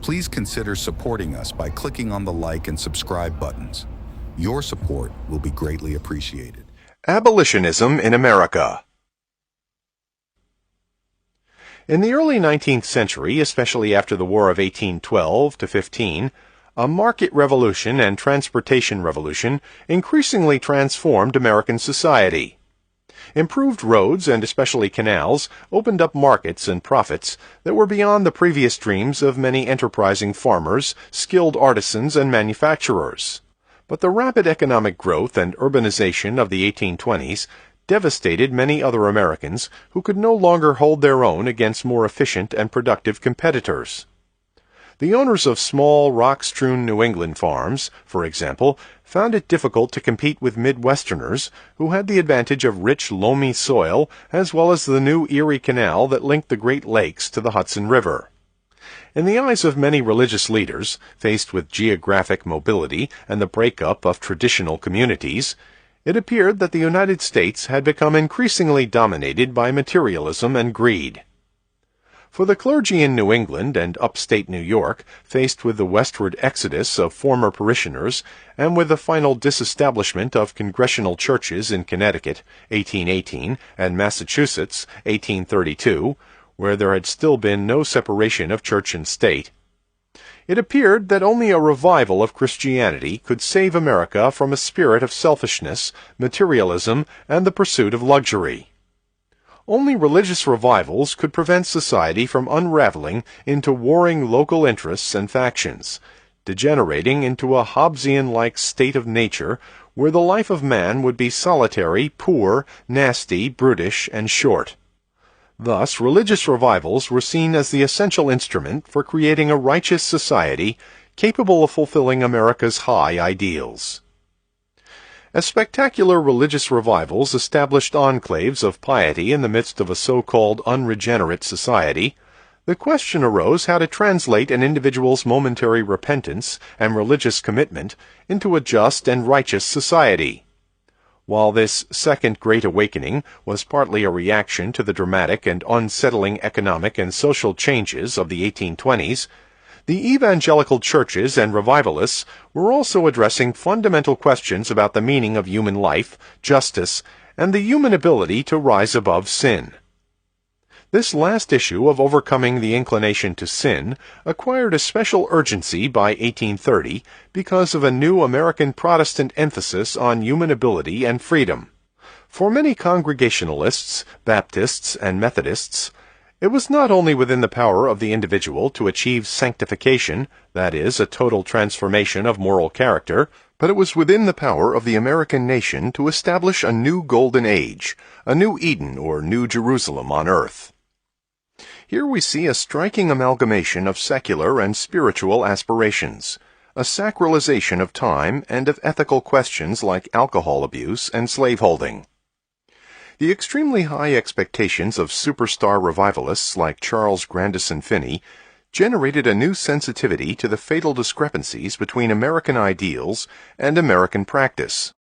Please consider supporting us by clicking on the like and subscribe buttons. Your support will be greatly appreciated. Abolitionism in America. In the early 19th century, especially after the War of 1812-15, a market revolution and transportation revolution increasingly transformed American society. Improved roads, and especially canals, opened up markets and profits that were beyond the previous dreams of many enterprising farmers, skilled artisans, and manufacturers. But the rapid economic growth and urbanization of the 1820s devastated many other Americans who could no longer hold their own against more efficient and productive competitors. The owners of small, rock-strewn New England farms, for example, found it difficult to compete with Midwesterners who had the advantage of rich, loamy soil as well as the new Erie Canal that linked the Great Lakes to the Hudson River. In the eyes of many religious leaders, faced with geographic mobility and the breakup of traditional communities, it appeared that the United States had become increasingly dominated by materialism and greed. For the clergy in New England and upstate New York, faced with the westward exodus of former parishioners and with the final disestablishment of congregational churches in Connecticut, 1818, and Massachusetts, 1832, where there had still been no separation of church and state, it appeared that only a revival of Christianity could save America from a spirit of selfishness, materialism, and the pursuit of luxury. Only religious revivals could prevent society from unraveling into warring local interests and factions, degenerating into a Hobbesian-like state of nature where the life of man would be solitary, poor, nasty, brutish, and short. Thus, religious revivals were seen as the essential instrument for creating a righteous society capable of fulfilling America's high ideals. As spectacular religious revivals established enclaves of piety in the midst of a so-called unregenerate society, the question arose how to translate an individual's momentary repentance and religious commitment into a just and righteous society. While this Second Great Awakening was partly a reaction to the dramatic and unsettling economic and social changes of the 1820s, the evangelical churches and revivalists were also addressing fundamental questions about the meaning of human life, justice, and the human ability to rise above sin. This last issue of overcoming the inclination to sin acquired a special urgency by 1830 because of a new American Protestant emphasis on human ability and freedom. For many Congregationalists, Baptists, and Methodists, it was not only within the power of the individual to achieve sanctification, that is, a total transformation of moral character, but it was within the power of the American nation to establish a new golden age, a new Eden or New Jerusalem on earth. Here we see a striking amalgamation of secular and spiritual aspirations, a sacralization of time and of ethical questions like alcohol abuse and slaveholding. The extremely high expectations of superstar revivalists like Charles Grandison Finney generated a new sensitivity to the fatal discrepancies between American ideals and American practice.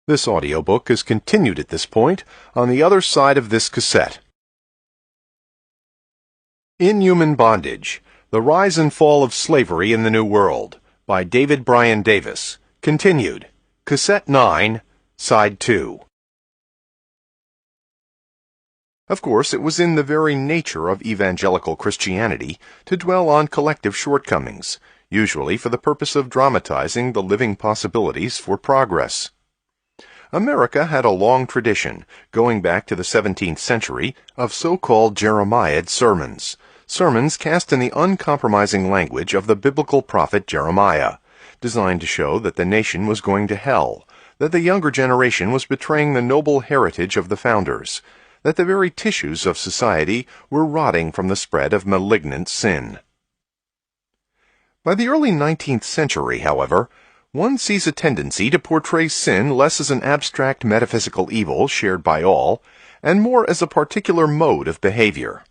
This audiobook is continued at this point on the other side of this cassette. Inhuman Bondage, The Rise and Fall of Slavery in the New World, by David Bryan Davis, continued, Cassette 9, Side 2. Of course, it was in the very nature of evangelical Christianity to dwell on collective shortcomings, usually for the purpose of dramatizing the living possibilities for progress. America had a long tradition, going back to the 17th century, of so-called Jeremiad sermons cast in the uncompromising language of the biblical prophet Jeremiah, designed to show that the nation was going to hell, that the younger generation was betraying the noble heritage of the founders, that the very tissues of society were rotting from the spread of malignant sin. By the early 19th century, however, one sees a tendency to portray sin less as an abstract metaphysical evil shared by all, and more as a particular mode of behavior.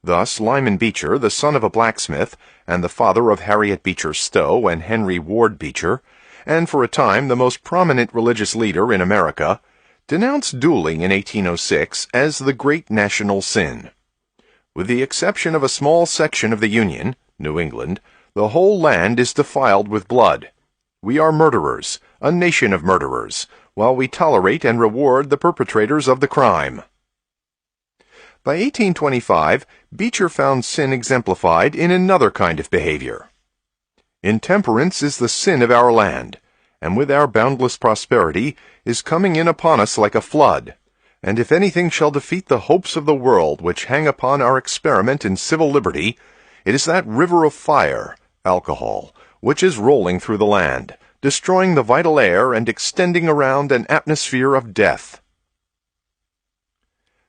Thus, Lyman Beecher, the son of a blacksmith, and the father of Harriet Beecher Stowe and Henry Ward Beecher, and for a time the most prominent religious leader in America, denounced dueling in 1806 as the great national sin. With the exception of a small section of the Union, New England, the whole land is defiled with blood. We are murderers, a nation of murderers, while we tolerate and reward the perpetrators of the crime." By 1825, Beecher found sin exemplified in another kind of behavior. "Intemperance is the sin of our land, and with our boundless prosperity is coming in upon us like a flood. And if anything shall defeat the hopes of the world which hang upon our experiment in civil liberty, it is that river of fire, alcohol, which is rolling through the land, destroying the vital air and extending around an atmosphere of death."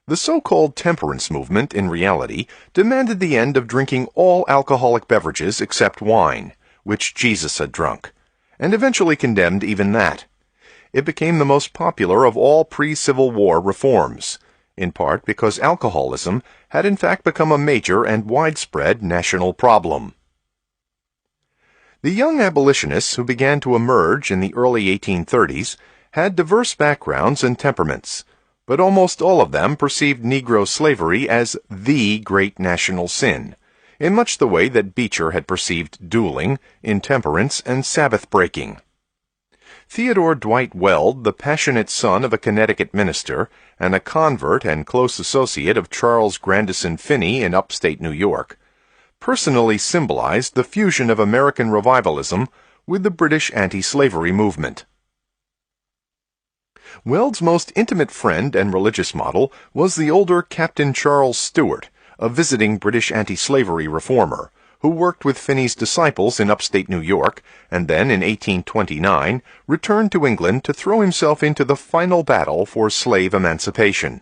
The so-called temperance movement, in reality, demanded the end of drinking all alcoholic beverages except wine, which Jesus had drunk, and eventually condemned even that. It became the most popular of all pre-Civil War reforms, in part because alcoholism had in fact become a major and widespread national problem. The young abolitionists who began to emerge in the early 1830s had diverse backgrounds and temperaments, but almost all of them perceived Negro slavery as the great national sin, in much the way that Beecher had perceived dueling, intemperance, and Sabbath breaking. Theodore Dwight Weld, the passionate son of a Connecticut minister and a convert and close associate of Charles Grandison Finney in upstate New York, personally symbolized the fusion of American revivalism with the British anti-slavery movement. Weld's most intimate friend and religious model was the older Captain Charles Stewart, a visiting British anti-slavery reformer, who worked with Finney's disciples in upstate New York, and then in 1829 returned to England to throw himself into the final battle for slave emancipation.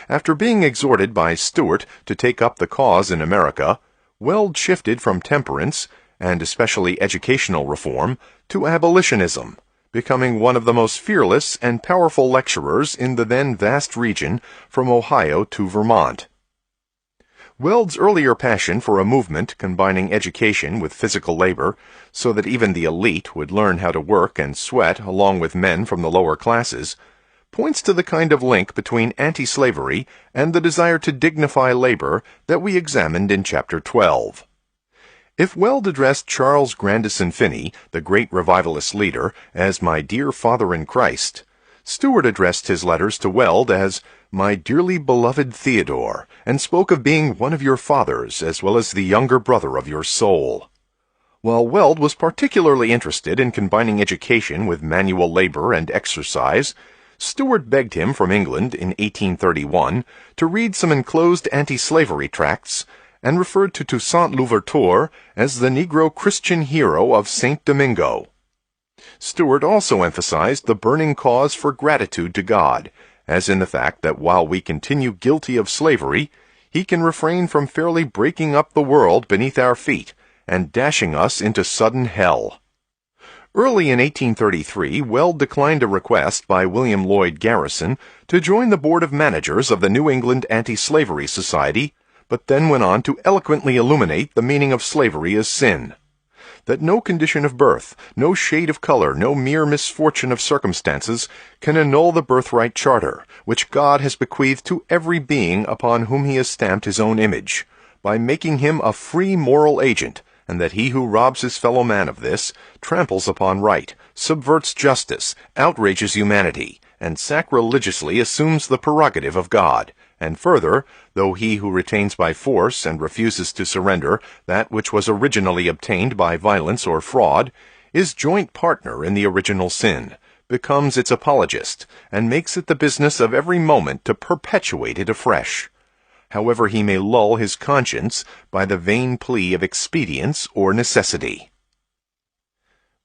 After being exhorted by Stewart to take up the cause in America, Weld shifted from temperance, and especially educational reform, to abolitionism, becoming one of the most fearless and powerful lecturers in the then vast region from Ohio to Vermont. Weld's earlier passion for a movement combining education with physical labor, so that even the elite would learn how to work and sweat along with men from the lower classes, points to the kind of link between anti-slavery and the desire to dignify labor that we examined in Chapter 12. If Weld addressed Charles Grandison Finney, the great revivalist leader, as "my dear father in Christ," Stewart addressed his letters to Weld as "my dearly beloved Theodore," and spoke of being one of your fathers as well as the younger brother of your soul. While Weld was particularly interested in combining education with manual labor and exercise, Stewart begged him from England in 1831 to read some enclosed anti-slavery tracts, and referred to Toussaint Louverture as the Negro Christian hero of St. Domingo. Stewart also emphasized the burning cause for gratitude to God, as in the fact that while we continue guilty of slavery, He can refrain from fairly breaking up the world beneath our feet and dashing us into sudden hell. Early in 1833, Weld declined a request by William Lloyd Garrison to join the board of managers of the New England Anti-Slavery Society, but then went on to eloquently illuminate the meaning of slavery as sin. That no condition of birth, no shade of color, no mere misfortune of circumstances can annul the birthright charter, which God has bequeathed to every being upon whom He has stamped His own image, by making him a free moral agent, and that he who robs his fellow man of this tramples upon right, subverts justice, outrages humanity, and sacrilegiously assumes the prerogative of God. And further, though he who retains by force and refuses to surrender that which was originally obtained by violence or fraud, is joint partner in the original sin, becomes its apologist, and makes it the business of every moment to perpetuate it afresh, however he may lull his conscience by the vain plea of expedience or necessity.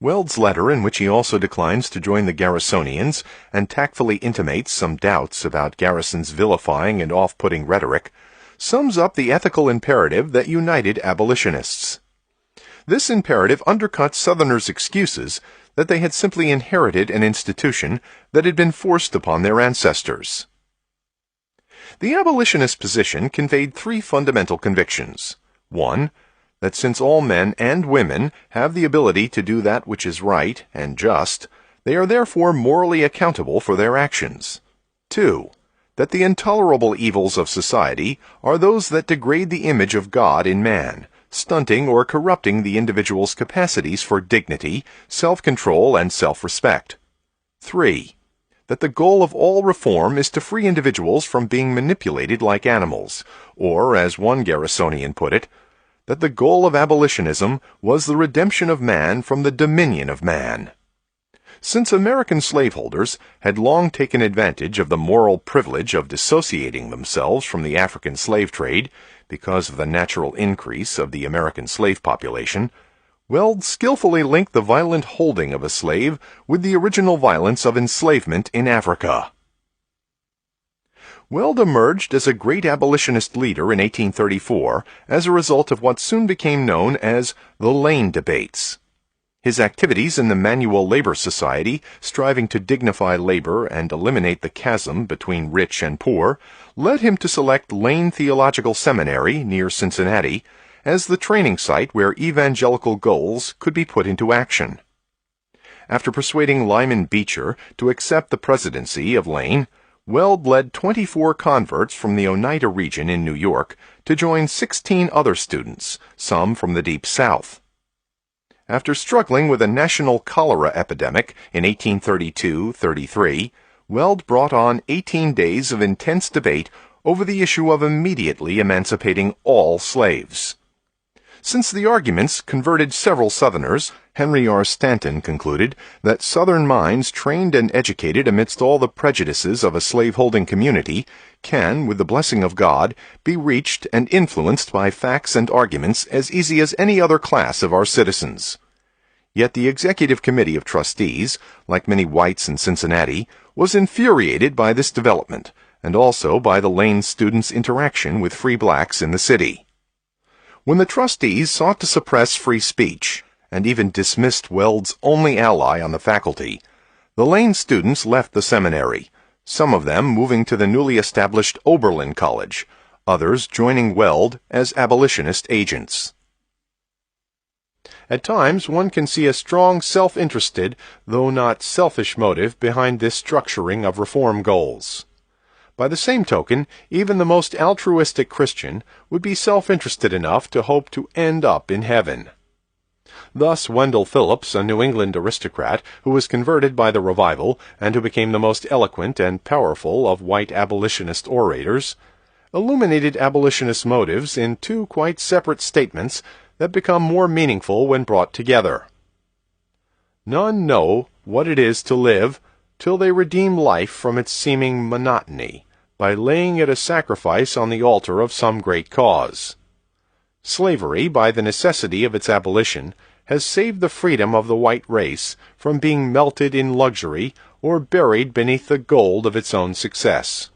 Weld's letter, in which he also declines to join the Garrisonians and tactfully intimates some doubts about Garrison's vilifying and off-putting rhetoric, sums up the ethical imperative that united abolitionists. This imperative undercuts Southerners' excuses that they had simply inherited an institution that had been forced upon their ancestors. The abolitionist position conveyed three fundamental convictions. 1. That since all men and women have the ability to do that which is right and just, they are therefore morally accountable for their actions. 2. that the intolerable evils of society are those that degrade the image of God in man, stunting or corrupting the individual's capacities for dignity, self-control, and self-respect. 3. That the goal of all reform is to free individuals from being manipulated like animals, or, as one Garrisonian put it, that the goal of abolitionism was the redemption of man from the dominion of man. Since American slaveholders had long taken advantage of the moral privilege of dissociating themselves from the African slave trade because of the natural increase of the American slave population, Weld skillfully linked the violent holding of a slave with the original violence of enslavement in Africa. Weld emerged as a great abolitionist leader in 1834 as a result of what soon became known as the Lane debates. His activities in the Manual Labor Society, striving to dignify labor and eliminate the chasm between rich and poor, led him to select Lane Theological Seminary near Cincinnati as the training site where evangelical goals could be put into action. After persuading Lyman Beecher to accept the presidency of Lane, Weld led 24 converts from the Oneida region in New York to join 16 other students, some from the Deep South. After struggling with a national cholera epidemic in 1832-33, Weld brought on 18 days of intense debate over the issue of immediately emancipating all slaves. Since the arguments converted several Southerners, Henry R. Stanton concluded that Southern minds trained and educated amidst all the prejudices of a slaveholding community can, with the blessing of God, be reached and influenced by facts and arguments as easy as any other class of our citizens. Yet the Executive Committee of Trustees, like many whites in Cincinnati, was infuriated by this development, and also by the Lane students' interaction with free blacks in the city. When the trustees sought to suppress free speech, and even dismissed Weld's only ally on the faculty, the Lane students left the seminary, some of them moving to the newly established Oberlin College, others joining Weld as abolitionist agents. At times, one can see a strong self-interested, though not selfish motive behind this structuring of reform goals. By the same token, even the most altruistic Christian would be self-interested enough to hope to end up in heaven. Thus, Wendell Phillips, a New England aristocrat who was converted by the revival and who became the most eloquent and powerful of white abolitionist orators, illuminated abolitionist motives in two quite separate statements that become more meaningful when brought together. None know what it is to live till they redeem life from its seeming monotony by laying it a sacrifice on the altar of some great cause. Slavery, by the necessity of its abolition, has saved the freedom of the white race from being melted in luxury or buried beneath the gold of its own success.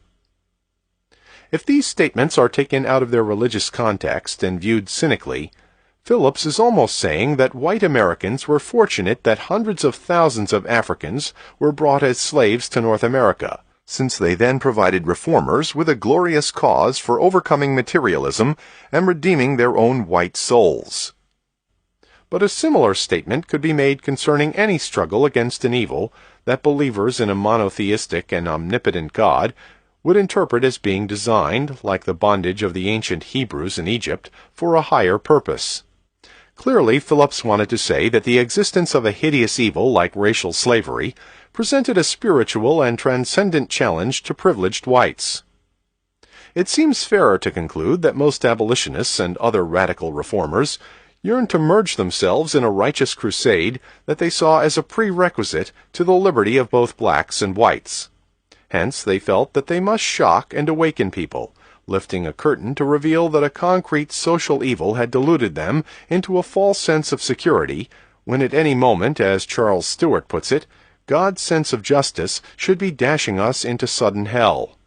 If these statements are taken out of their religious context and viewed cynically, Phillips is almost saying that white Americans were fortunate that hundreds of thousands of Africans were brought as slaves to North America, since they then provided reformers with a glorious cause for overcoming materialism and redeeming their own white souls. But a similar statement could be made concerning any struggle against an evil that believers in a monotheistic and omnipotent God would interpret as being designed, like the bondage of the ancient Hebrews in Egypt, for a higher purpose. Clearly, Phillips wanted to say that the existence of a hideous evil like racial slavery presented a spiritual and transcendent challenge to privileged whites. It seems fairer to conclude that most abolitionists and other radical reformers yearned to merge themselves in a righteous crusade that they saw as a prerequisite to the liberty of both blacks and whites. Hence, they felt that they must shock and awaken people, lifting a curtain to reveal that a concrete social evil had deluded them into a false sense of security, when at any moment, as Charles Stewart puts it, God's sense of justice should be dashing us into sudden hell.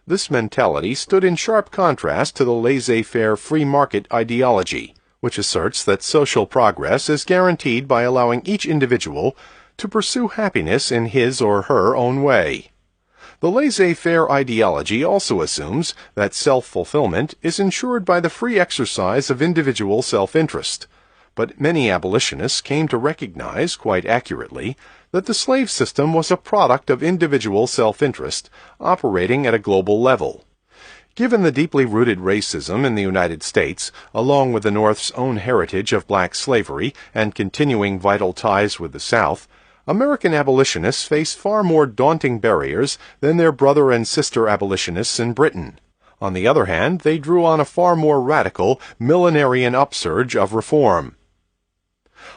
This mentality stood in sharp contrast to the laissez-faire free market ideology, which asserts that social progress is guaranteed by allowing each individual to pursue happiness in his or her own way. The laissez-faire ideology also assumes that self-fulfillment is ensured by the free exercise of individual self-interest, but many abolitionists came to recognize, quite accurately, that the slave system was a product of individual self-interest operating at a global level. Given the deeply rooted racism in the United States, along with the North's own heritage of black slavery and continuing vital ties with the South, American abolitionists face far more daunting barriers than their brother and sister abolitionists in Britain. On the other hand, they drew on a far more radical, millenarian upsurge of reform.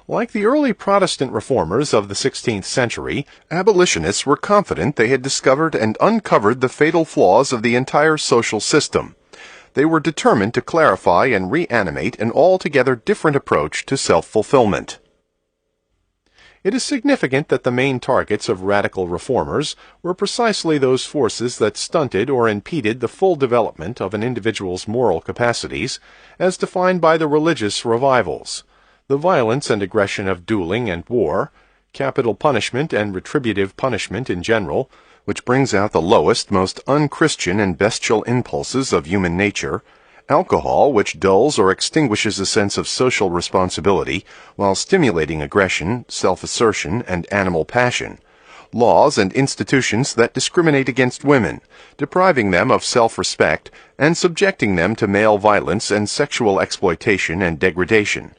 Like the early Protestant reformers of the 16th century, abolitionists were confident they had discovered and uncovered the fatal flaws of the entire social system. They were determined to clarify and reanimate an altogether different approach to self-fulfillment. It is significant that the main targets of radical reformers were precisely those forces that stunted or impeded the full development of an individual's moral capacities, as defined by the religious revivals, the violence and aggression of dueling and war, capital punishment and retributive punishment in general, which brings out the lowest, most unchristian and bestial impulses of human nature, alcohol, which dulls or extinguishes a sense of social responsibility while stimulating aggression, self-assertion, and animal passion, laws and institutions that discriminate against women, depriving them of self-respect and subjecting them to male violence and sexual exploitation and degradation.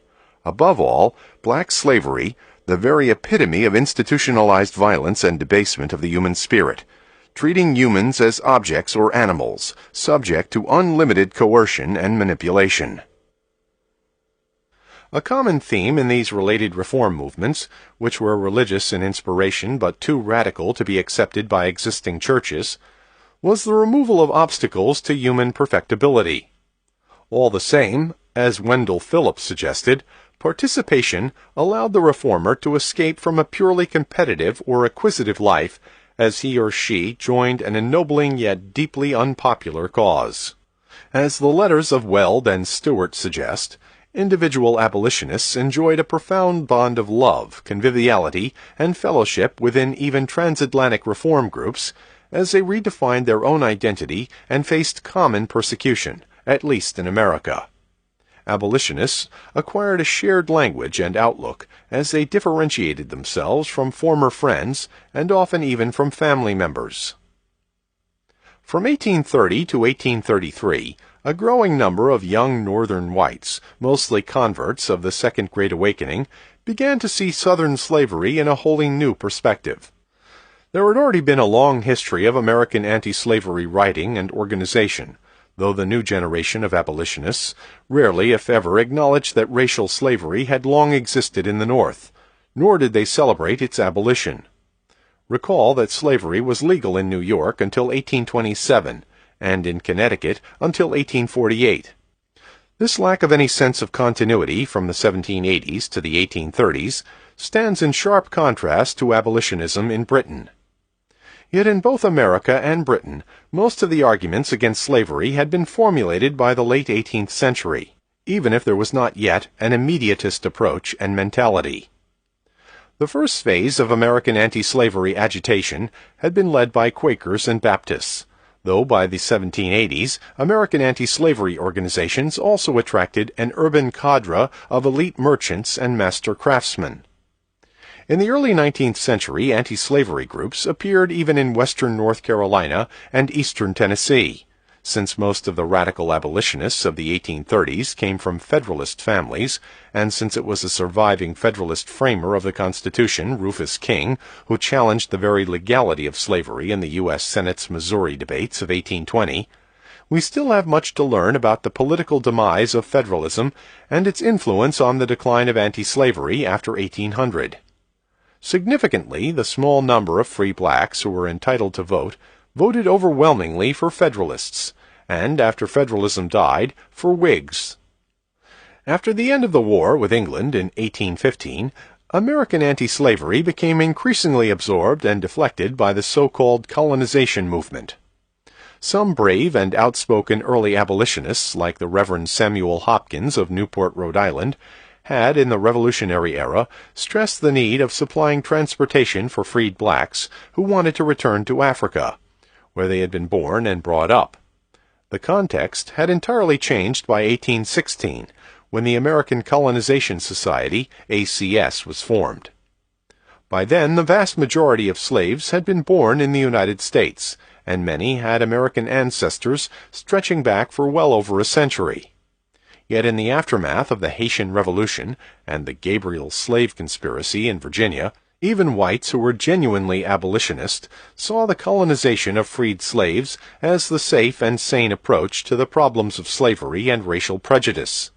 Above all, black slavery, the very epitome of institutionalized violence and debasement of the human spirit, treating humans as objects or animals, subject to unlimited coercion and manipulation. A common theme in these related reform movements, which were religious in inspiration but too radical to be accepted by existing churches, was the removal of obstacles to human perfectibility. All the same, as Wendell Phillips suggested, participation allowed the reformer to escape from a purely competitive or acquisitive life as he or she joined an ennobling yet deeply unpopular cause. As the letters of Weld and Stewart suggest, individual abolitionists enjoyed a profound bond of love, conviviality, and fellowship within even transatlantic reform groups as they redefined their own identity and faced common persecution, at least in America. Abolitionists acquired a shared language and outlook as they differentiated themselves from former friends and often even from family members. From 1830 to 1833, a growing number of young Northern whites, mostly converts of the Second Great Awakening, began to see Southern slavery in a wholly new perspective. There had already been a long history of American anti-slavery writing and organization, though the new generation of abolitionists rarely, if ever, acknowledged that racial slavery had long existed in the North, nor did they celebrate its abolition. Recall that slavery was legal in New York until 1827, and in Connecticut until 1848. This lack of any sense of continuity from the 1780s to the 1830s stands in sharp contrast to abolitionism in Britain. Yet in both America and Britain, most of the arguments against slavery had been formulated by the late 18th century, even if there was not yet an immediatist approach and mentality. The first phase of American anti-slavery agitation had been led by Quakers and Baptists, though by the 1780s, American anti-slavery organizations also attracted an urban cadre of elite merchants and master craftsmen. In the early 19th century, anti-slavery groups appeared even in western North Carolina and eastern Tennessee. Since most of the radical abolitionists of the 1830s came from Federalist families, and since it was a surviving Federalist framer of the Constitution, Rufus King, who challenged the very legality of slavery in the U.S. Senate's Missouri debates of 1820, we still have much to learn about the political demise of Federalism and its influence on the decline of anti-slavery after 1800. Significantly, the small number of free blacks who were entitled to vote voted overwhelmingly for Federalists, and after Federalism died, for Whigs. After the end of the war with England in 1815, American anti-slavery became increasingly absorbed and deflected by the so-called colonization movement. Some brave and outspoken early abolitionists, like the Reverend Samuel Hopkins of Newport, Rhode Island, had, in the Revolutionary era, stressed the need of supplying transportation for freed blacks who wanted to return to Africa, where they had been born and brought up. The context had entirely changed by 1816, when the American Colonization Society, ACS, was formed. By then, the vast majority of slaves had been born in the United States, and many had American ancestors stretching back for well over a century. Yet in the aftermath of the Haitian Revolution and the Gabriel slave conspiracy in Virginia, even whites who were genuinely abolitionist saw the colonization of freed slaves as the safe and sane approach to the problems of slavery and racial prejudice.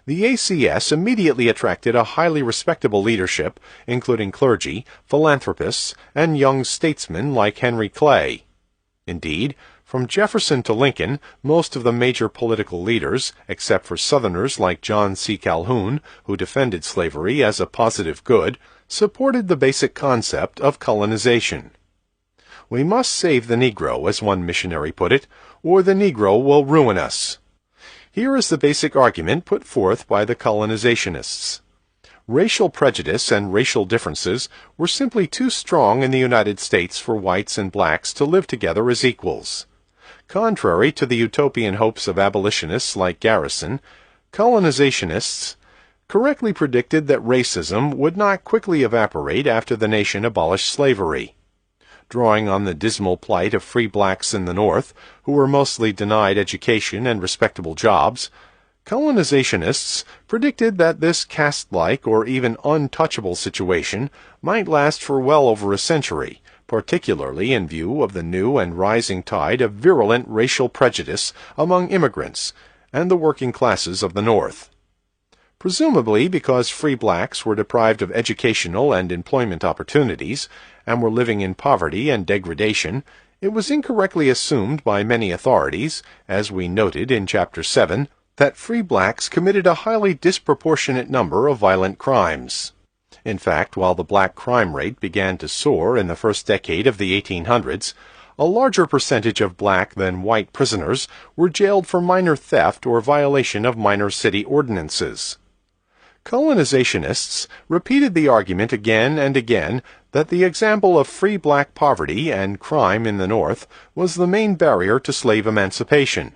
The ACS immediately attracted a highly respectable leadership, including clergy, philanthropists, and young statesmen like Henry Clay. Indeed, from Jefferson to Lincoln, most of the major political leaders, except for Southerners like John C. Calhoun, who defended slavery as a positive good, supported the basic concept of colonization. "We must save the Negro," as one missionary put it, "or the Negro will ruin us." Here is the basic argument put forth by the colonizationists. Racial prejudice and racial differences were simply too strong in the United States for whites and blacks to live together as equals. Contrary to the utopian hopes of abolitionists like Garrison, colonizationists correctly predicted that racism would not quickly evaporate after the nation abolished slavery. Drawing on the dismal plight of free blacks in the North, who were mostly denied education and respectable jobs, colonizationists predicted that this caste-like or even untouchable situation might last for well over a century, particularly in view of the new and rising tide of virulent racial prejudice among immigrants and the working classes of the North. Presumably because free blacks were deprived of educational and employment opportunities and were living in poverty and degradation, it was incorrectly assumed by many authorities, as we noted in Chapter 7, that free blacks committed a highly disproportionate number of violent crimes. In fact, while the black crime rate began to soar in the first decade of the 1800s, a larger percentage of black than white prisoners were jailed for minor theft or violation of minor city ordinances. Colonizationists repeated the argument again and again that the example of free black poverty and crime in the North was the main barrier to slave emancipation.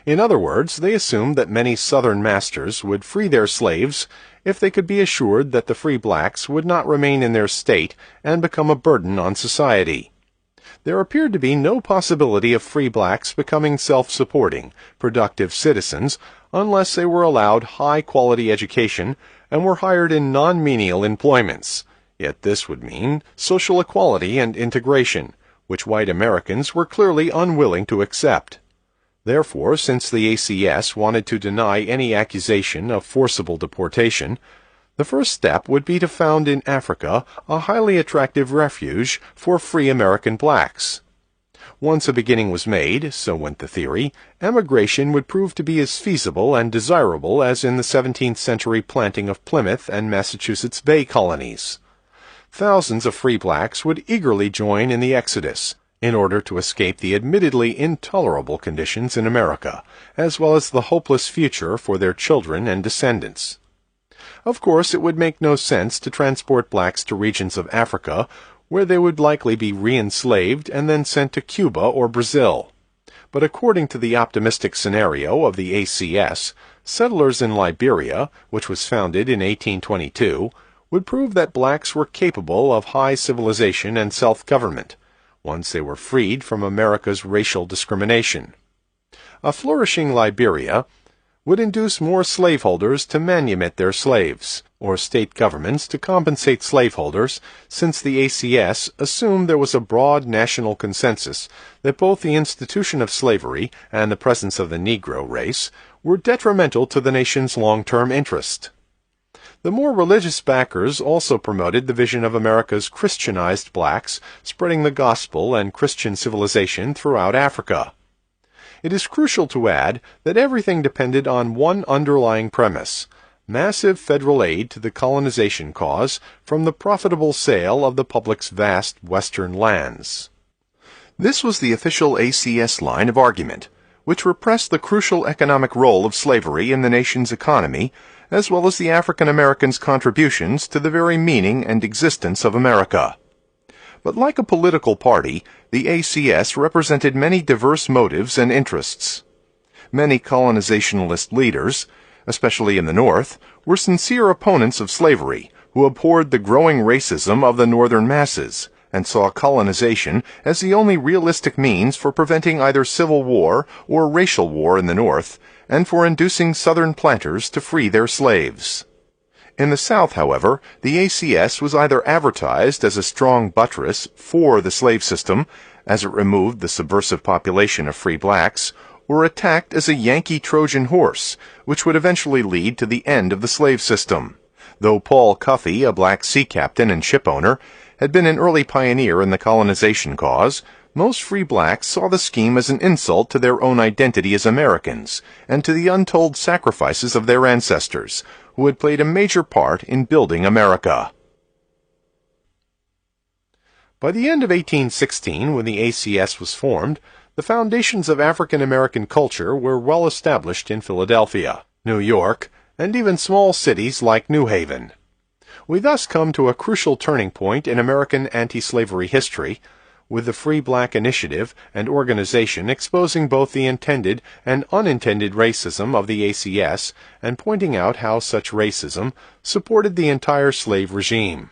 In other words, they assumed that many Southern masters would free their slaves if they could be assured that the free blacks would not remain in their state and become a burden on society. There appeared to be no possibility of free blacks becoming self-supporting, productive citizens unless they were allowed high-quality education and were hired in non-menial employments. Yet this would mean social equality and integration, which white Americans were clearly unwilling to accept. Therefore, since the ACS wanted to deny any accusation of forcible deportation, the first step would be to found in Africa a highly attractive refuge for free American blacks. Once a beginning was made, so went the theory, emigration would prove to be as feasible and desirable as in the 17th century planting of Plymouth and Massachusetts Bay colonies. Thousands of free blacks would eagerly join in the exodus, in order to escape the admittedly intolerable conditions in America, as well as the hopeless future for their children and descendants. Of course, it would make no sense to transport blacks to regions of Africa where they would likely be re-enslaved and then sent to Cuba or Brazil. But according to the optimistic scenario of the ACS, settlers in Liberia, which was founded in 1822, would prove that blacks were capable of high civilization and self-government, once they were freed from America's racial discrimination. A flourishing Liberia would induce more slaveholders to manumit their slaves, or state governments to compensate slaveholders, since the ACS assumed there was a broad national consensus that both the institution of slavery and the presence of the Negro race were detrimental to the nation's long-term interest. The more religious backers also promoted the vision of America's Christianized blacks spreading the gospel and Christian civilization throughout Africa. It is crucial to add that everything depended on one underlying premise: massive federal aid to the colonization cause from the profitable sale of the public's vast western lands. This was the official ACS line of argument, which repressed the crucial economic role of slavery in the nation's economy, as well as the African Americans' contributions to the very meaning and existence of America. But like a political party, the ACS represented many diverse motives and interests. Many colonizationalist leaders, especially in the North, were sincere opponents of slavery, who abhorred the growing racism of the northern masses, and saw colonization as the only realistic means for preventing either civil war or racial war in the North, and for inducing Southern planters to free their slaves. In the South, however, the ACS was either advertised as a strong buttress for the slave system, as it removed the subversive population of free blacks, or attacked as a Yankee Trojan horse, which would eventually lead to the end of the slave system. Though Paul Cuffey, a black sea captain and shipowner, had been an early pioneer in the colonization cause, most free blacks saw the scheme as an insult to their own identity as Americans, and to the untold sacrifices of their ancestors, who had played a major part in building America. By the end of 1816, when the ACS was formed, the foundations of African American culture were well established in Philadelphia, New York, and even small cities like New Haven. We thus come to a crucial turning point in American anti-slavery history, with the Free Black Initiative and organization exposing both the intended and unintended racism of the ACS and pointing out how such racism supported the entire slave regime.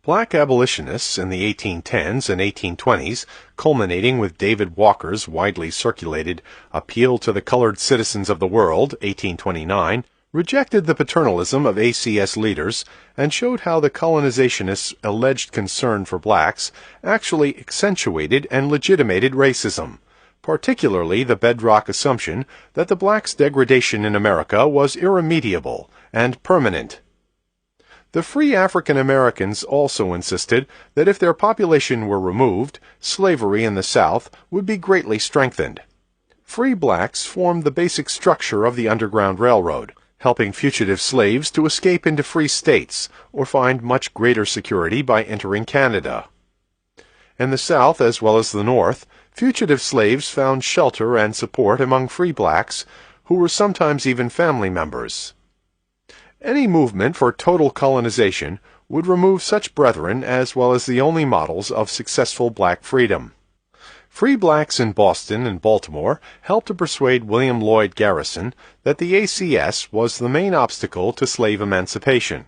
Black abolitionists in the 1810s and 1820s, culminating with David Walker's widely circulated Appeal to the Colored Citizens of the World, 1829, rejected the paternalism of ACS leaders and showed how the colonizationists' alleged concern for blacks actually accentuated and legitimated racism, particularly the bedrock assumption that the blacks' degradation in America was irremediable and permanent. The free African Americans also insisted that if their population were removed, slavery in the South would be greatly strengthened. Free blacks formed the basic structure of the Underground Railroad, helping fugitive slaves to escape into free states or find much greater security by entering Canada. In the South as well as the North, fugitive slaves found shelter and support among free blacks, who were sometimes even family members. Any movement for total colonization would remove such brethren as well as the only models of successful black freedom. Free blacks in Boston and Baltimore helped to persuade William Lloyd Garrison that the ACS was the main obstacle to slave emancipation.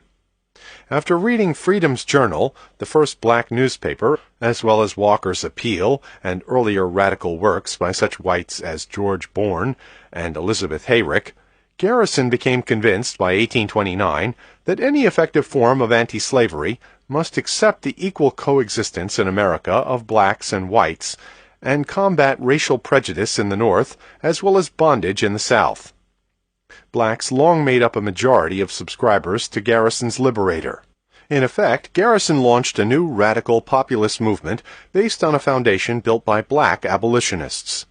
After reading Freedom's Journal, the first black newspaper, as well as Walker's Appeal and earlier radical works by such whites as George Bourne and Elizabeth Hayrick, Garrison became convinced by 1829 that any effective form of anti-slavery must accept the equal coexistence in America of blacks and whites and combat racial prejudice in the North as well as bondage in the South. Blacks long made up a majority of subscribers to Garrison's Liberator. In effect, Garrison launched a new radical populist movement based on a foundation built by black abolitionists.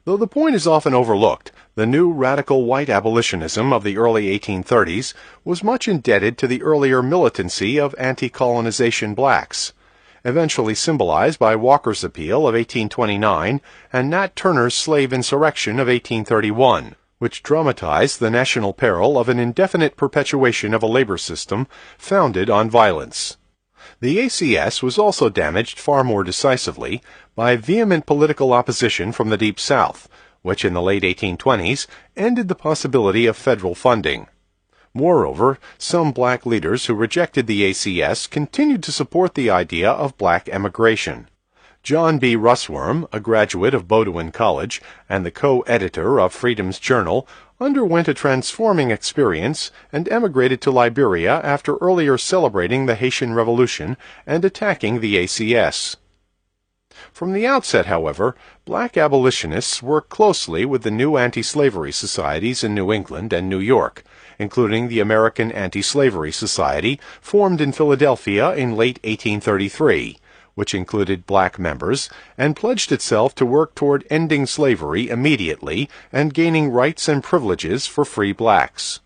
Though the point is often overlooked, the new radical white abolitionism of the early 1830s was much indebted to the earlier militancy of anti-colonization blacks, eventually symbolized by Walker's Appeal of 1829 and Nat Turner's slave insurrection of 1831, which dramatized the national peril of an indefinite perpetuation of a labor system founded on violence. The ACS was also damaged far more decisively by vehement political opposition from the Deep South, which in the late 1820s ended the possibility of federal funding. Moreover, some black leaders who rejected the ACS continued to support the idea of black emigration. John B. Russwurm, a graduate of Bowdoin College and the co-editor of Freedom's Journal, underwent a transforming experience and emigrated to Liberia after earlier celebrating the Haitian Revolution and attacking the ACS. From the outset, however, black abolitionists worked closely with the new anti-slavery societies in New England and New York, including the American Anti-Slavery Society, formed in Philadelphia in late 1833, which included black members, and pledged itself to work toward ending slavery immediately and gaining rights and privileges for free blacks.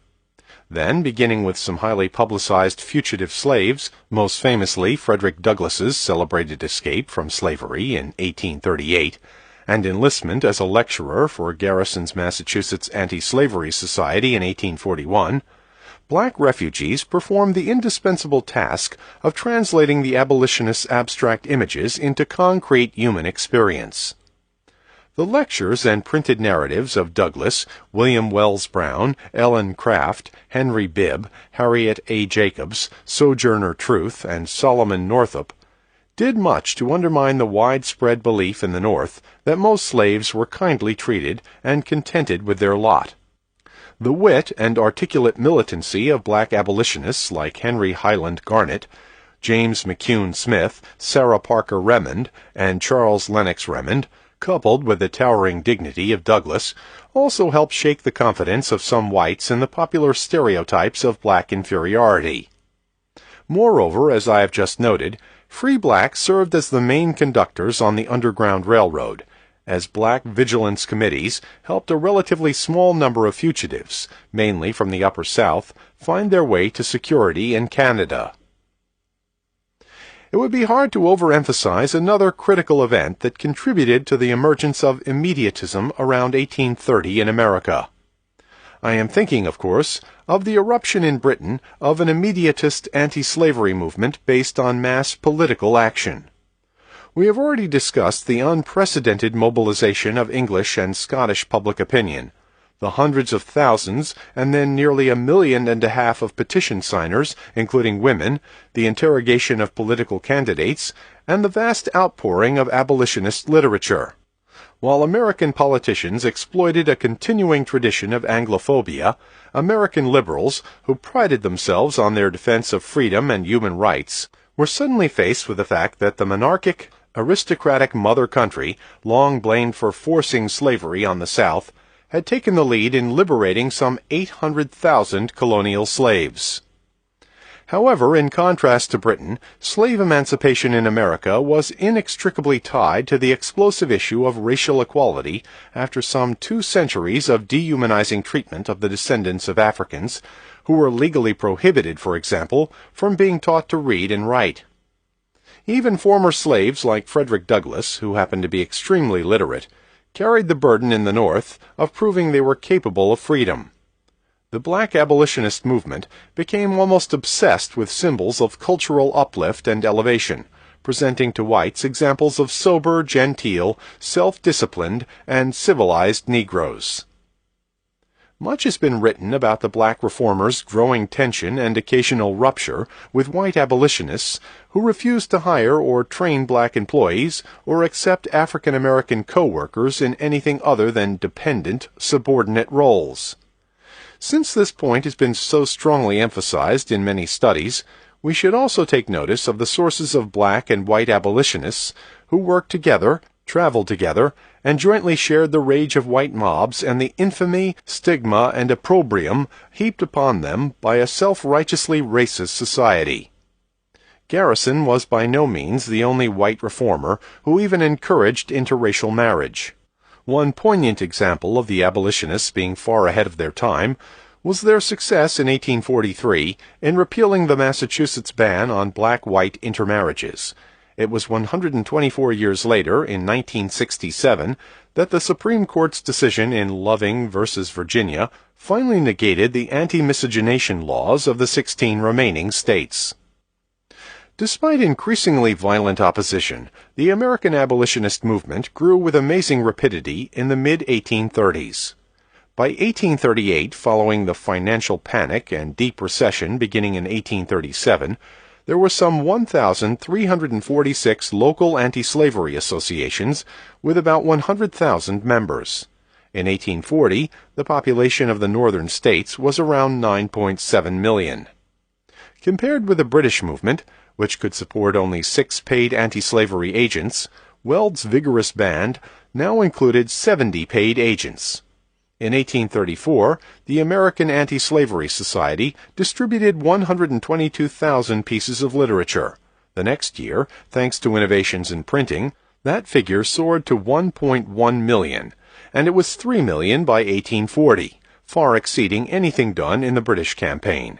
Then, beginning with some highly publicized fugitive slaves, most famously Frederick Douglass's celebrated escape from slavery in 1838, and enlistment as a lecturer for Garrison's Massachusetts Anti-Slavery Society in 1841, black refugees performed the indispensable task of translating the abolitionists' abstract images into concrete human experience. The lectures and printed narratives of Douglas, William Wells Brown, Ellen Craft, Henry Bibb, Harriet A. Jacobs, Sojourner Truth, and Solomon Northup did much to undermine the widespread belief in the North that most slaves were kindly treated and contented with their lot. The wit and articulate militancy of black abolitionists like Henry Highland Garnet, James McCune Smith, Sarah Parker Remond, and Charles Lennox Remond, coupled with the towering dignity of Douglas, also helped shake the confidence of some whites in the popular stereotypes of black inferiority. Moreover, as I have just noted, free blacks served as the main conductors on the Underground Railroad, as black vigilance committees helped a relatively small number of fugitives, mainly from the Upper South, find their way to security in Canada. It would be hard to overemphasize another critical event that contributed to the emergence of immediatism around 1830 in America. I am thinking, of course, of the eruption in Britain of an immediatist anti-slavery movement based on mass political action. We have already discussed the unprecedented mobilization of English and Scottish public opinion, the hundreds of thousands and then nearly 1.5 million of petition signers, including women, the interrogation of political candidates, and the vast outpouring of abolitionist literature. While American politicians exploited a continuing tradition of Anglophobia, American liberals, who prided themselves on their defense of freedom and human rights, were suddenly faced with the fact that the monarchic, aristocratic mother country, long blamed for forcing slavery on the South, had taken the lead in liberating some 800,000 colonial slaves. However, in contrast to Britain, slave emancipation in America was inextricably tied to the explosive issue of racial equality after some 2 centuries of dehumanizing treatment of the descendants of Africans, who were legally prohibited, for example, from being taught to read and write. Even former slaves like Frederick Douglass, who happened to be extremely literate, carried the burden in the North of proving they were capable of freedom. The black abolitionist movement became almost obsessed with symbols of cultural uplift and elevation, presenting to whites examples of sober, genteel, self-disciplined, and civilized Negroes. Much has been written about the black reformers' growing tension and occasional rupture with white abolitionists who refused to hire or train black employees or accept African American co-workers in anything other than dependent, subordinate roles. Since this point has been so strongly emphasized in many studies, we should also take notice of the sources of black and white abolitionists who worked together, traveled together, and jointly shared the rage of white mobs and the infamy, stigma, and opprobrium heaped upon them by a self-righteously racist society. Garrison was by no means the only white reformer who even encouraged interracial marriage. One poignant example of the abolitionists being far ahead of their time was their success in 1843 in repealing the Massachusetts ban on black-white intermarriages. It was 124 years later, in 1967, that the Supreme Court's decision in Loving v. Virginia finally negated the anti-miscegenation laws of the 16 remaining states. Despite increasingly violent opposition, the American abolitionist movement grew with amazing rapidity in the mid-1830s. By 1838, following the financial panic and deep recession beginning in 1837, there were some 1,346 local anti-slavery associations with about 100,000 members. In 1840, the population of the northern states was around 9.7 million. Compared with the British movement, which could support only 6 paid anti-slavery agents, Weld's vigorous band now included 70 paid agents. In 1834, the American Anti-Slavery Society distributed 122,000 pieces of literature. The next year, thanks to innovations in printing, that figure soared to 1.1 million, and it was 3 million by 1840, far exceeding anything done in the British campaign.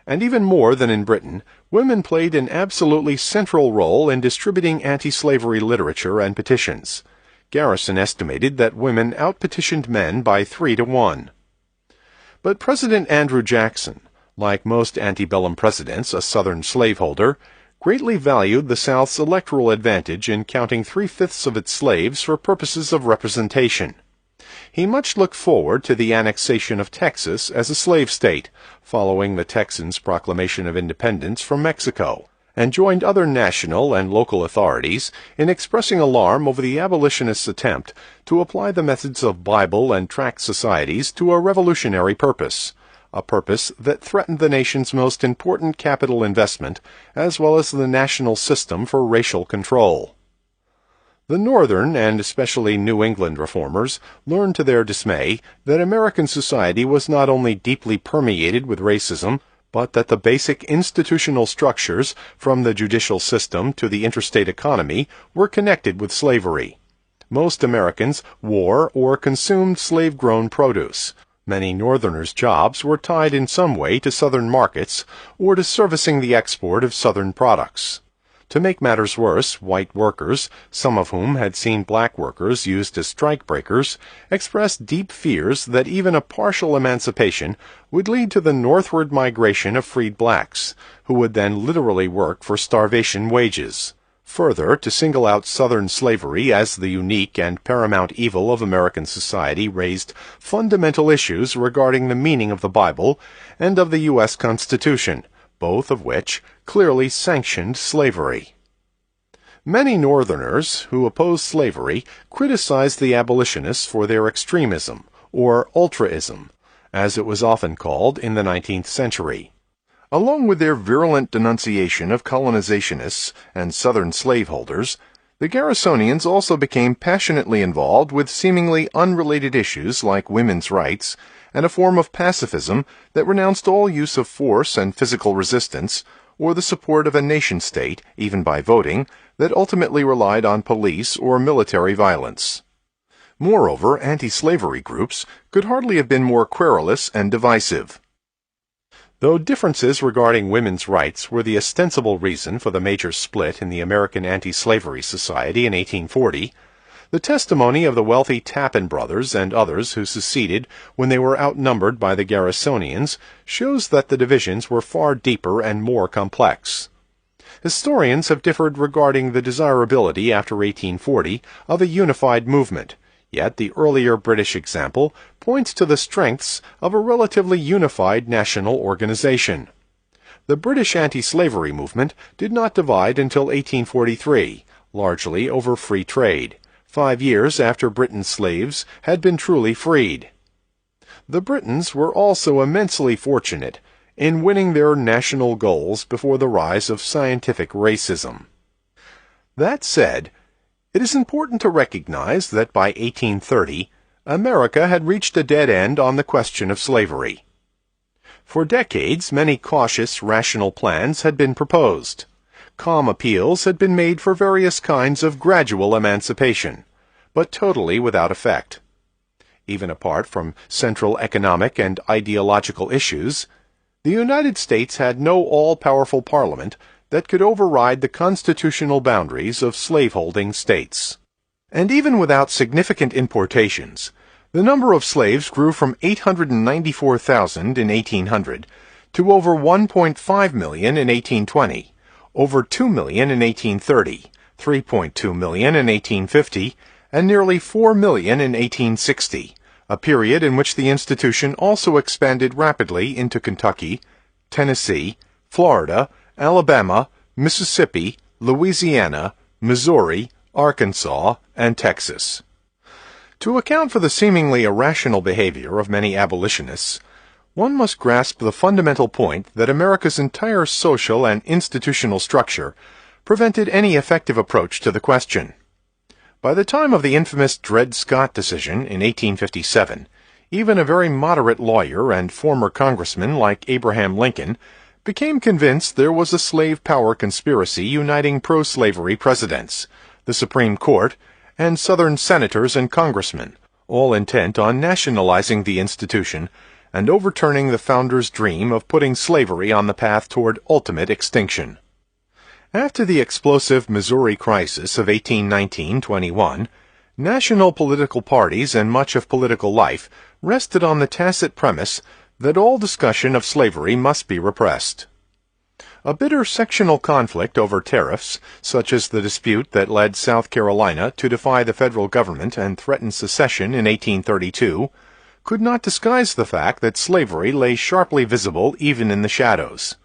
And even more than in Britain, women played an absolutely central role in distributing anti-slavery literature and petitions. Garrison estimated that women outpetitioned men by 3 to 1. But President Andrew Jackson, like most antebellum presidents a Southern slaveholder, greatly valued the South's electoral advantage in counting 3/5 of its slaves for purposes of representation. He much looked forward to the annexation of Texas as a slave state, following the Texans' proclamation of independence from Mexico, and joined other national and local authorities in expressing alarm over the abolitionists' attempt to apply the methods of Bible and tract societies to a revolutionary purpose, a purpose that threatened the nation's most important capital investment, as well as the national system for racial control. The Northern and especially New England reformers learned to their dismay that American society was not only deeply permeated with racism, but that the basic institutional structures, from the judicial system to the interstate economy, were connected with slavery. Most Americans wore or consumed slave-grown produce. Many Northerners' jobs were tied in some way to Southern markets or to servicing the export of Southern products. To make matters worse, white workers, some of whom had seen black workers used as strikebreakers, expressed deep fears that even a partial emancipation would lead to the northward migration of freed blacks, who would then literally work for starvation wages. Further, to single out Southern slavery as the unique and paramount evil of American society raised fundamental issues regarding the meaning of the Bible and of the U.S. Constitution, both of which clearly sanctioned slavery. Many Northerners who opposed slavery criticized the abolitionists for their extremism, or ultraism, as it was often called in the 19th century. Along with their virulent denunciation of colonizationists and Southern slaveholders, the Garrisonians also became passionately involved with seemingly unrelated issues like women's rights and a form of pacifism that renounced all use of force and physical resistance, or the support of a nation-state, even by voting, that ultimately relied on police or military violence. Moreover, anti-slavery groups could hardly have been more querulous and divisive. Though differences regarding women's rights were the ostensible reason for the major split in the American Anti-Slavery Society in 1840, the testimony of the wealthy Tappan brothers and others who seceded when they were outnumbered by the Garrisonians shows that the divisions were far deeper and more complex. Historians have differed regarding the desirability after 1840 of a unified movement, yet the earlier British example points to the strengths of a relatively unified national organization. The British anti-slavery movement did not divide until 1843, largely over free trade, 5 years after Britain's slaves had been truly freed. The Britons were also immensely fortunate in winning their national goals before the rise of scientific racism. That said, it is important to recognize that by 1830, America had reached a dead end on the question of slavery. For decades, many cautious, rational plans had been proposed. Calm appeals had been made for various kinds of gradual emancipation, but totally without effect. Even apart from central economic and ideological issues, the United States had no all-powerful parliament that could override the constitutional boundaries of slaveholding states. And even without significant importations, the number of slaves grew from 894,000 in 1800 to over 1.5 million in 1820, over 2 million in 1830, 3.2 million in 1850, and nearly 4 million in 1860, a period in which the institution also expanded rapidly into Kentucky, Tennessee, Florida, Alabama, Mississippi, Louisiana, Missouri, Arkansas, and Texas. To account for the seemingly irrational behavior of many abolitionists, one must grasp the fundamental point that America's entire social and institutional structure prevented any effective approach to the question. By the time of the infamous Dred Scott decision in 1857, even a very moderate lawyer and former congressman like Abraham Lincoln became convinced there was a slave power conspiracy uniting pro-slavery presidents, the Supreme Court, and Southern senators and congressmen, all intent on nationalizing the institution and overturning the founders' dream of putting slavery on the path toward ultimate extinction. After the explosive Missouri crisis of 1819-21, national political parties and much of political life rested on the tacit premise that all discussion of slavery must be repressed. A bitter sectional conflict over tariffs, such as the dispute that led South Carolina to defy the federal government and threaten secession in 1832, could not disguise the fact that slavery lay sharply visible even in the shadows.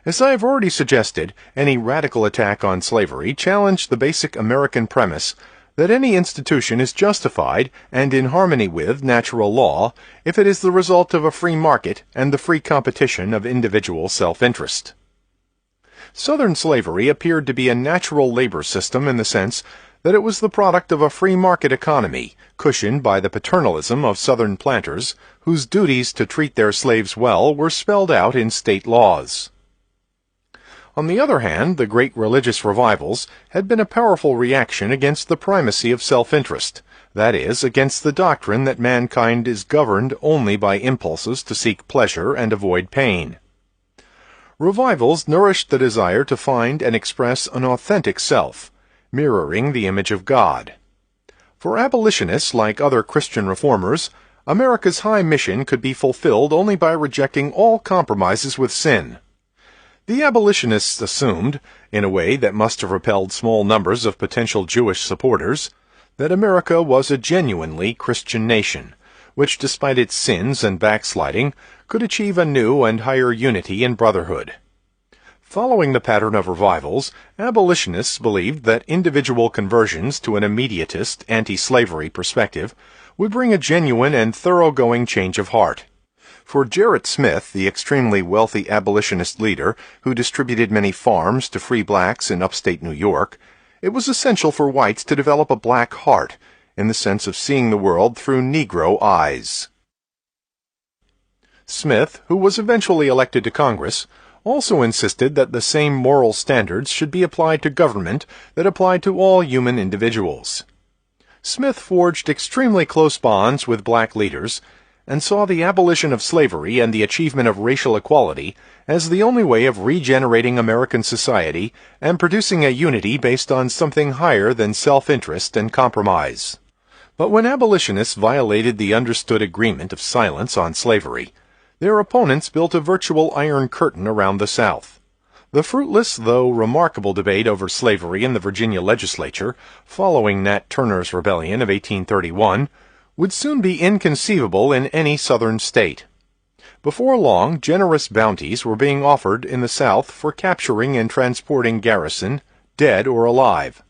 As I have already suggested, any radical attack on slavery challenged the basic American premise that any institution is justified and in harmony with natural law if it is the result of a free market and the free competition of individual self-interest. Southern slavery appeared to be a natural labor system in the sense that it was the product of a free market economy, cushioned by the paternalism of Southern planters, whose duties to treat their slaves well were spelled out in state laws. On the other hand, the great religious revivals had been a powerful reaction against the primacy of self-interest, that is, against the doctrine that mankind is governed only by impulses to seek pleasure and avoid pain. Revivals nourished the desire to find and express an authentic self, mirroring the image of God. For abolitionists, like other Christian reformers, America's high mission could be fulfilled only by rejecting all compromises with sin. The abolitionists assumed, in a way that must have repelled small numbers of potential Jewish supporters, that America was a genuinely Christian nation, which, despite its sins and backsliding, could achieve a new and higher unity and brotherhood. Following the pattern of revivals, abolitionists believed that individual conversions to an immediatist, anti-slavery perspective would bring a genuine and thoroughgoing change of heart. For Gerrit Smith, the extremely wealthy abolitionist leader who distributed many farms to free blacks in upstate New York, it was essential for whites to develop a black heart, in the sense of seeing the world through Negro eyes. Smith, who was eventually elected to Congress, also insisted that the same moral standards should be applied to government that applied to all human individuals. Smith forged extremely close bonds with black leaders, and saw the abolition of slavery and the achievement of racial equality as the only way of regenerating American society and producing a unity based on something higher than self-interest and compromise. But when abolitionists violated the understood agreement of silence on slavery, their opponents built a virtual iron curtain around the South. The fruitless, though remarkable debate over slavery in the Virginia legislature, following Nat Turner's Rebellion of 1831, would soon be inconceivable in any Southern state. Before long, generous bounties were being offered in the South for capturing and transporting Garrison, dead or alive.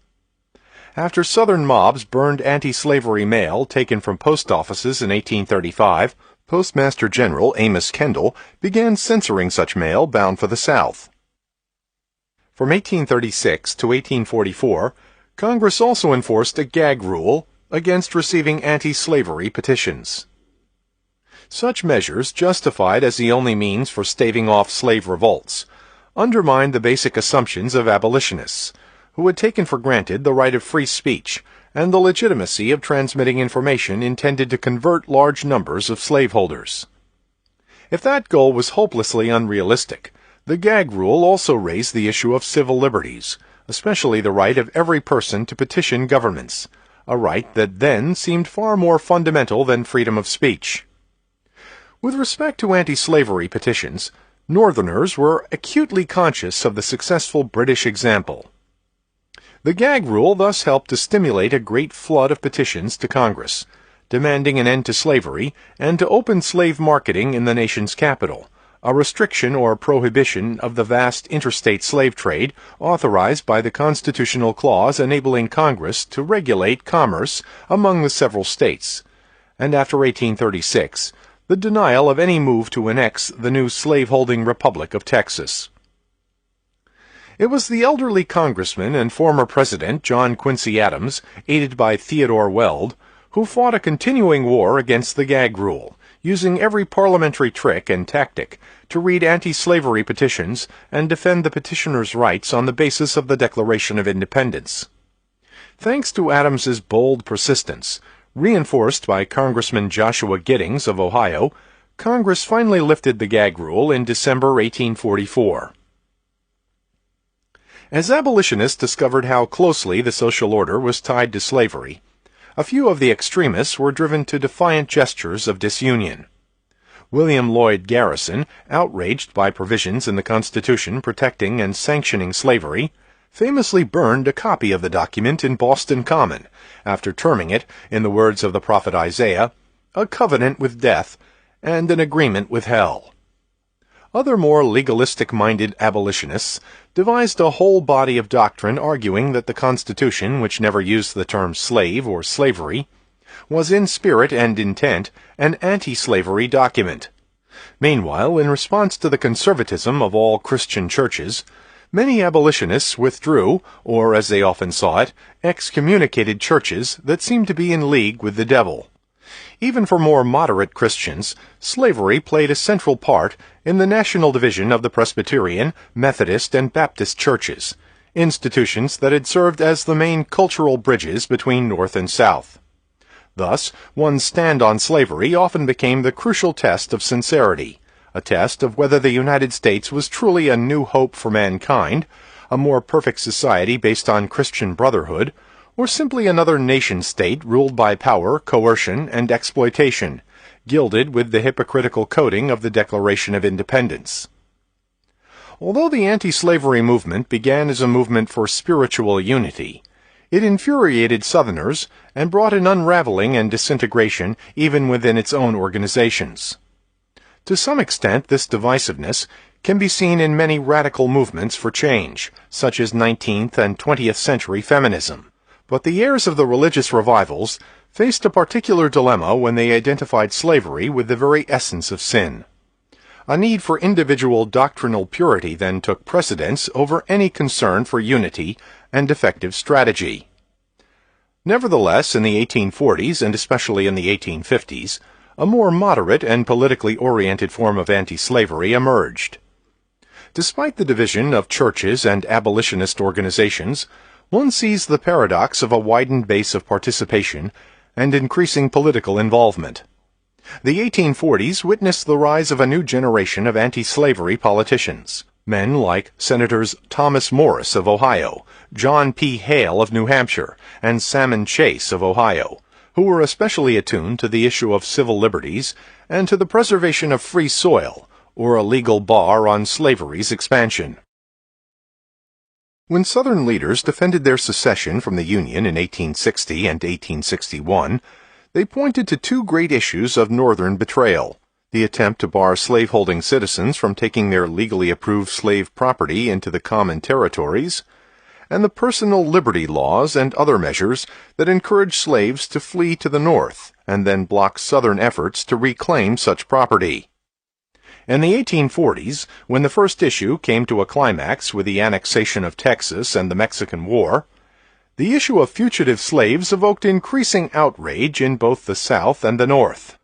After Southern mobs burned anti-slavery mail taken from post offices in 1835, Postmaster General Amos Kendall began censoring such mail bound for the South. From 1836 to 1844, Congress also enforced a gag rule against receiving anti-slavery petitions. Such measures, justified as the only means for staving off slave revolts, undermined the basic assumptions of abolitionists, who had taken for granted the right of free speech and the legitimacy of transmitting information intended to convert large numbers of slaveholders. If that goal was hopelessly unrealistic, the gag rule also raised the issue of civil liberties, especially the right of every person to petition governments, a right that then seemed far more fundamental than freedom of speech. With respect to anti-slavery petitions, Northerners were acutely conscious of the successful British example. The gag rule thus helped to stimulate a great flood of petitions to Congress, demanding an end to slavery and to open slave marketing in the nation's capital, a restriction or prohibition of the vast interstate slave trade authorized by the constitutional clause enabling Congress to regulate commerce among the several states, and after 1836, the denial of any move to annex the new slaveholding Republic of Texas. It was the elderly congressman and former president John Quincy Adams, aided by Theodore Weld, who fought a continuing war against the gag rule, using every parliamentary trick and tactic to read anti-slavery petitions and defend the petitioners' rights on the basis of the Declaration of Independence. Thanks to Adams's bold persistence, reinforced by Congressman Joshua Giddings of Ohio, Congress finally lifted the gag rule in December 1844. As abolitionists discovered how closely the social order was tied to slavery, a few of the extremists were driven to defiant gestures of disunion. William Lloyd Garrison, outraged by provisions in the Constitution protecting and sanctioning slavery, famously burned a copy of the document in Boston Common, after terming it, in the words of the prophet Isaiah, a covenant with death and an agreement with hell. Other more legalistic-minded abolitionists devised a whole body of doctrine arguing that the Constitution, which never used the term slave or slavery, was in spirit and intent an anti-slavery document. Meanwhile, in response to the conservatism of all Christian churches, many abolitionists withdrew, or as they often saw it, excommunicated churches that seemed to be in league with the devil. Even for more moderate Christians, slavery played a central part in the national division of the Presbyterian, Methodist, and Baptist churches, institutions that had served as the main cultural bridges between North and South. Thus, one's stand on slavery often became the crucial test of sincerity, a test of whether the United States was truly a new hope for mankind, a more perfect society based on Christian brotherhood, or simply another nation-state ruled by power, coercion, and exploitation, gilded with the hypocritical coating of the Declaration of Independence. Although the anti-slavery movement began as a movement for spiritual unity, it infuriated Southerners and brought an unraveling and disintegration even within its own organizations. To some extent, this divisiveness can be seen in many radical movements for change, such as 19th and 20th century feminism. But the heirs of the religious revivals faced a particular dilemma when they identified slavery with the very essence of sin. A need for individual doctrinal purity then took precedence over any concern for unity and effective strategy. Nevertheless, in the 1840s, and especially in the 1850s, a more moderate and politically oriented form of anti-slavery emerged. Despite the division of churches and abolitionist organizations, one sees the paradox of a widened base of participation and increasing political involvement. The 1840s witnessed the rise of a new generation of anti-slavery politicians, men like Senators Thomas Morris of Ohio, John P. Hale of New Hampshire, and Salmon Chase of Ohio, who were especially attuned to the issue of civil liberties and to the preservation of free soil, or a legal bar on slavery's expansion. When Southern leaders defended their secession from the Union in 1860 and 1861, they pointed to two great issues of Northern betrayal: the attempt to bar slaveholding citizens from taking their legally approved slave property into the common territories, and the personal liberty laws and other measures that encouraged slaves to flee to the North and then blocked Southern efforts to reclaim such property. In the 1840s, when the first issue came to a climax with the annexation of Texas and the Mexican War, the issue of fugitive slaves evoked increasing outrage in both the South and the North.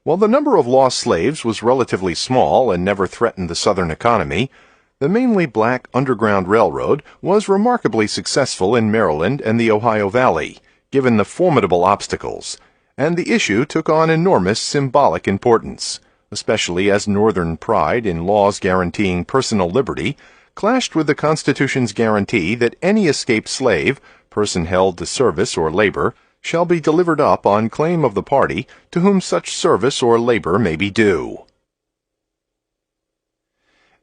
While the number of lost slaves was relatively small and never threatened the Southern economy, the mainly black Underground Railroad was remarkably successful in Maryland and the Ohio Valley, given the formidable obstacles, and the issue took on enormous symbolic importance, especially as Northern pride in laws guaranteeing personal liberty clashed with the Constitution's guarantee that any escaped slave, person held to service or labor, shall be delivered up on claim of the party to whom such service or labor may be due.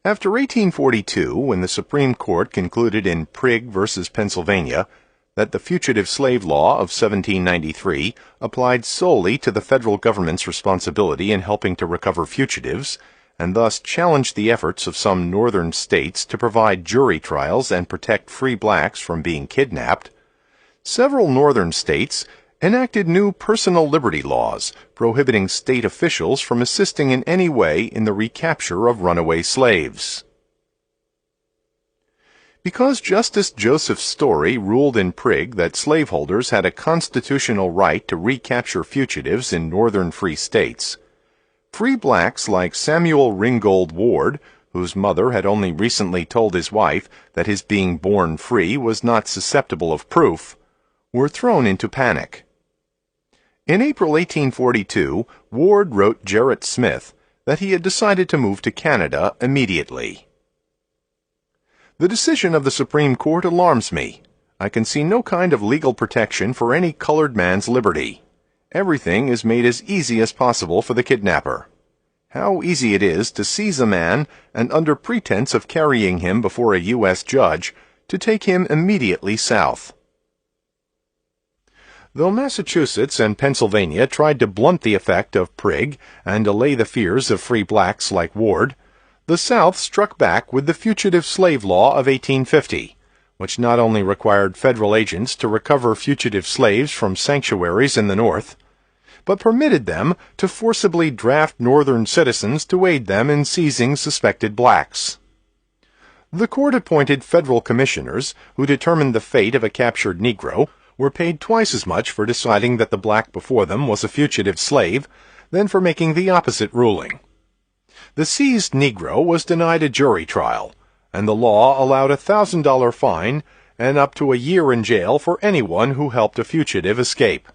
After 1842, when the Supreme Court concluded in Prigg v. Pennsylvania that the Fugitive Slave Law of 1793 applied solely to the federal government's responsibility in helping to recover fugitives, and thus challenged the efforts of some northern states to provide jury trials and protect free blacks from being kidnapped, several northern states enacted new personal liberty laws prohibiting state officials from assisting in any way in the recapture of runaway slaves. Because Justice Joseph Story ruled in Prigg that slaveholders had a constitutional right to recapture fugitives in northern free states, free blacks like Samuel Ringgold Ward, whose mother had only recently told his wife that his being born free was not susceptible of proof, were thrown into panic. In April 1842, Ward wrote Gerrit Smith that he had decided to move to Canada immediately. The decision of the Supreme Court alarms me. I can see no kind of legal protection for any colored man's liberty. Everything is made as easy as possible for the kidnapper. How easy it is to seize a man and, under pretense of carrying him before a U.S. judge, to take him immediately south. Though Massachusetts and Pennsylvania tried to blunt the effect of Prigg and allay the fears of free blacks like Ward, the South struck back with the Fugitive Slave Law of 1850, which not only required federal agents to recover fugitive slaves from sanctuaries in the North, but permitted them to forcibly draft Northern citizens to aid them in seizing suspected blacks. The court-appointed federal commissioners, who determined the fate of a captured Negro, were paid twice as much for deciding that the black before them was a fugitive slave than for making the opposite ruling. The seized Negro was denied a jury trial, and the law allowed a $1,000 fine and up to a year in jail for anyone who helped a fugitive escape.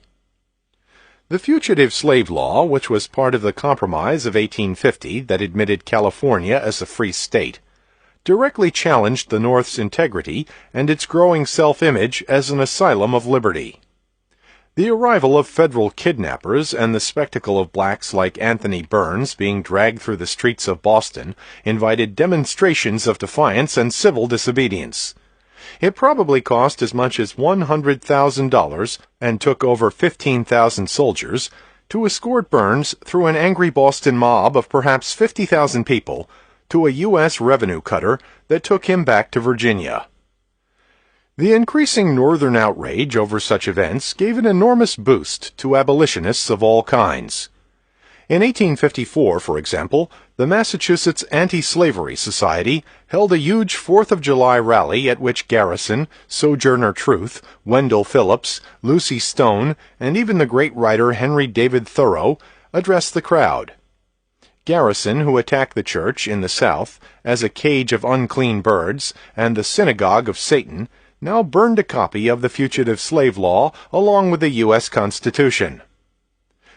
The Fugitive Slave Law, which was part of the Compromise of 1850 that admitted California as a free state, directly challenged the North's integrity and its growing self-image as an asylum of liberty. The arrival of federal kidnappers and the spectacle of blacks like Anthony Burns being dragged through the streets of Boston invited demonstrations of defiance and civil disobedience. It probably cost as much as $100,000 and took over 15,000 soldiers to escort Burns through an angry Boston mob of perhaps 50,000 people to a U.S. revenue cutter that took him back to Virginia. The increasing Northern outrage over such events gave an enormous boost to abolitionists of all kinds. In 1854, for example, the Massachusetts Anti-Slavery Society held a huge 4th of July rally at which Garrison, Sojourner Truth, Wendell Phillips, Lucy Stone, and even the great writer Henry David Thoreau addressed the crowd. Garrison, who attacked the church in the South as a cage of unclean birds and the synagogue of Satan, now burned a copy of the Fugitive Slave Law along with the U.S. Constitution.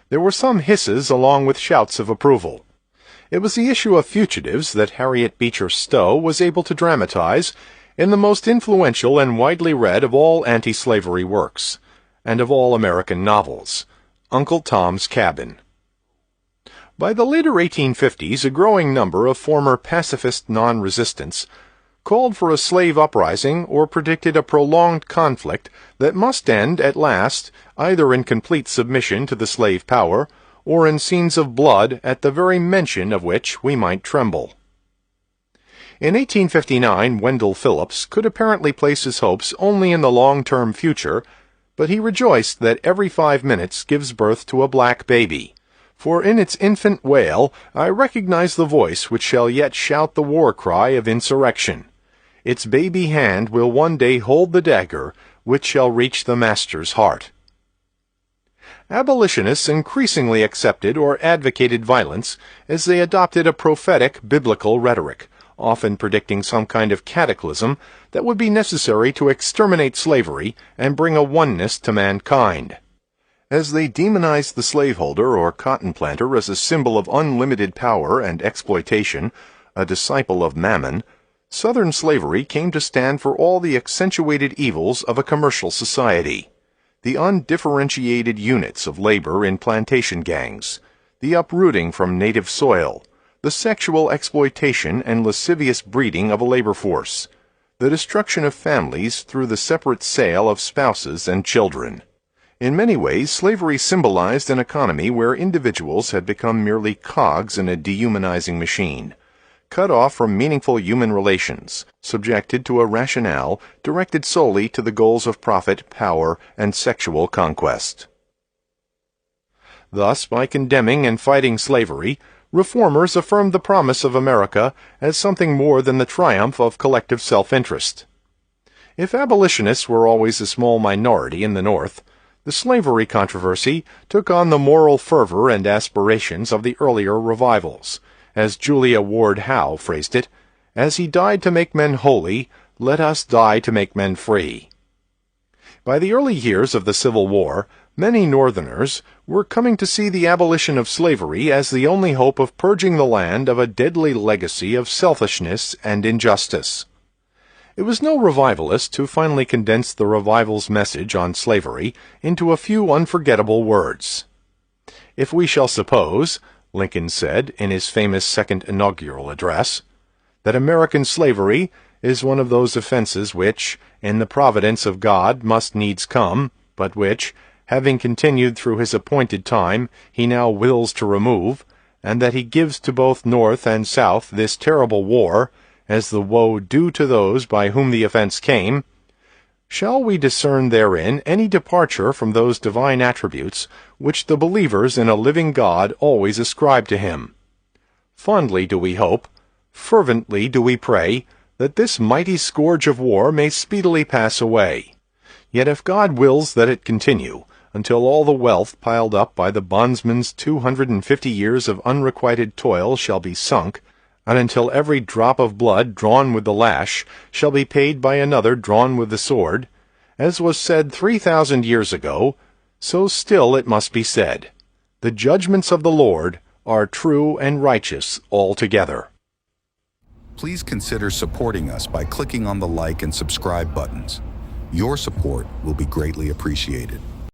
There were some hisses along with shouts of approval. It was the issue of fugitives that Harriet Beecher Stowe was able to dramatize in the most influential and widely read of all anti-slavery works, and of all American novels, Uncle Tom's Cabin. By the later 1850s, a growing number of former pacifist non-resistants called for a slave uprising or predicted a prolonged conflict that must end at last either in complete submission to the slave power or in scenes of blood at the very mention of which we might tremble. In 1859, Wendell Phillips could apparently place his hopes only in the long-term future, but he rejoiced that every 5 minutes gives birth to a black baby. For in its infant wail I recognize the voice which shall yet shout the war cry of insurrection. Its baby hand will one day hold the dagger which shall reach the master's heart. Abolitionists increasingly accepted or advocated violence as they adopted a prophetic biblical rhetoric, often predicting some kind of cataclysm that would be necessary to exterminate slavery and bring a oneness to mankind. As they demonized the slaveholder or cotton planter as a symbol of unlimited power and exploitation, a disciple of Mammon, Southern slavery came to stand for all the accentuated evils of a commercial society. The undifferentiated units of labor in plantation gangs, the uprooting from native soil, the sexual exploitation and lascivious breeding of a labor force, the destruction of families through the separate sale of spouses and children. In many ways, slavery symbolized an economy where individuals had become merely cogs in a dehumanizing machine, cut off from meaningful human relations, subjected to a rationale directed solely to the goals of profit, power, and sexual conquest. Thus, by condemning and fighting slavery, reformers affirmed the promise of America as something more than the triumph of collective self-interest. If abolitionists were always a small minority in the North, the slavery controversy took on the moral fervor and aspirations of the earlier revivals. As Julia Ward Howe phrased it, "As he died to make men holy, let us die to make men free." By the early years of the Civil War, many Northerners were coming to see the abolition of slavery as the only hope of purging the land of a deadly legacy of selfishness and injustice. It was no revivalist who finally condensed the revival's message on slavery into a few unforgettable words. If we shall suppose, Lincoln said in his famous second inaugural address, that American slavery is one of those offenses which, in the providence of God, must needs come, but which, having continued through his appointed time, he now wills to remove, and that he gives to both North and South this terrible war, as the woe due to those by whom the offense came. Shall we discern therein any departure from those divine attributes which the believers in a living God always ascribe to him? Fondly do we hope, fervently do we pray, that this mighty scourge of war may speedily pass away. Yet if God wills that it continue, until all the wealth piled up by the bondsman's 250 years of unrequited toil shall be sunk, and until every drop of blood drawn with the lash shall be paid by another drawn with the sword, as was said 3,000 years ago, so still it must be said, the judgments of the Lord are true and righteous altogether. Please consider supporting us by clicking on the like and subscribe buttons. Your support will be greatly appreciated.